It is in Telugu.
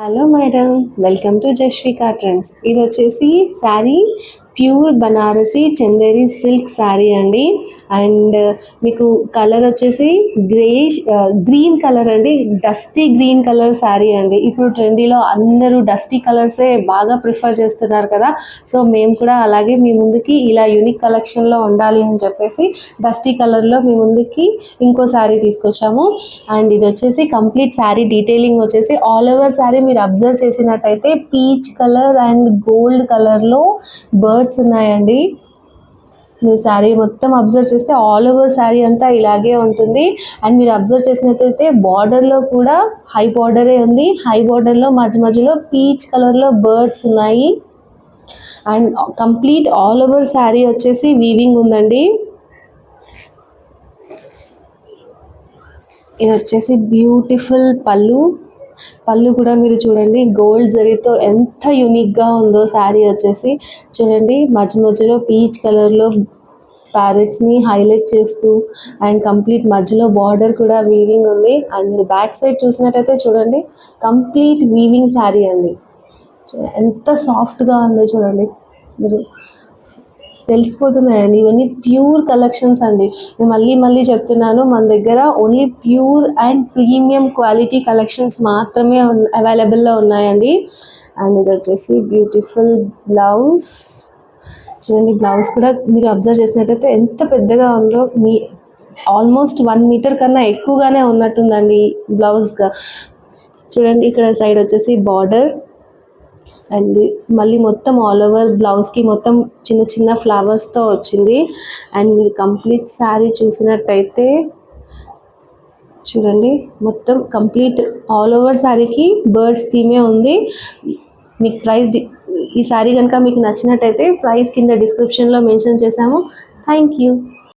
Hello madam, welcome to Jasvika trends. ఇది వచ్చేసి శారీ ప్యూర్ బనారసి చందేరి సిల్క్ శారీ అండి. అండ్ మీకు కలర్ వచ్చేసి గ్రీన్ కలర్ అండి, డస్టీ గ్రీన్ కలర్ శారీ అండి. ఇప్పుడు ట్రెండీలో అందరూ డస్టీ కలర్సే బాగా ప్రిఫర్ చేస్తున్నారు కదా. సో మేము కూడా అలాగే మీ ముందుకి ఇలా యూనిక్ కలెక్షన్లో ఉండాలి అని చెప్పేసి డస్టీ కలర్లో మీ ముందుకి ఇంకో శారీ తీసుకొచ్చాము. అండ్ ఇది వచ్చేసి కంప్లీట్ శారీ డీటెయిలింగ్ వచ్చేసి ఆల్ ఓవర్ శారీ మీరు అబ్జర్వ్ చేసినట్టయితే పీచ్ కలర్ అండ్ గోల్డ్ కలర్లో బర్డ్స్ ఉన్నాయండి. మీరు శారీ మొత్తం అబ్జర్వ్ చేస్తే ఆల్ ఓవర్ శారీ అంతా ఇలాగే ఉంటుంది. అండ్ మీరు అబ్జర్వ్ చేసినట్టయితే బార్డర్లో కూడా హై బార్డరే ఉంది. హై బార్డర్లో మధ్య మధ్యలో పీచ్ కలర్లో బర్డ్స్ ఉన్నాయి. And complete all over sari వచ్చేసి వీవింగ్ ఉందండి. ఇది వచ్చేసి బ్యూటిఫుల్ పళ్ళు కూడా మీరు చూడండి, గోల్డ్ జరీతో ఎంత యూనిక్గా ఉందో శారీ వచ్చేసి. చూడండి, మధ్య మధ్యలో పీచ్ కలర్లో ప్యారెట్స్ని హైలైట్ చేస్తూ అండ్ కంప్లీట్ మధ్యలో బార్డర్ కూడా వీవింగ్ ఉంది. అండ్ మీరు బ్యాక్ సైడ్ చూసినట్టయితే చూడండి, కంప్లీట్ వీవింగ్ శారీ అండి. ఎంత సాఫ్ట్గా ఉందో చూడండి, మీరు తెలిసిపోతున్నాయండి. ఇవన్నీ ప్యూర్ కలెక్షన్స్ అండి. నేను మళ్ళీ చెప్తున్నాను, మన దగ్గర only pure and premium quality collections మాత్రమే అవైలబుల్లో ఉన్నాయండి. అండ్ ఇది వచ్చేసి బ్యూటిఫుల్ బ్లౌజ్. చూడండి, బ్లౌజ్ కూడా మీరు అబ్జర్వ్ చేసినట్టయితే ఎంత పెద్దగా ఉందో. ఆల్మోస్ట్ 1 మీటర్ కన్నా ఎక్కువగానే ఉన్నట్టుందండి బ్లౌజ్గా. చూడండి, ఇక్కడ సైడ్ వచ్చేసి బార్డర్ అండ్ మళ్ళీ మొత్తం ఆల్ ఓవర్ బ్లౌజ్కి మొత్తం చిన్న చిన్న ఫ్లవర్స్తో వచ్చింది. అండ్ మీరు కంప్లీట్ శారీ చూసినట్టయితే చూడండి, మొత్తం కంప్లీట్ ఆల్ ఓవర్ శారీకి బర్డ్స్ థీమే ఉంది. మీకు ఈ శారీ కనుక మీకు నచ్చినట్టయితే ప్రైస్ కింద డిస్క్రిప్షన్లో మెన్షన్ చేశాము. Thank you.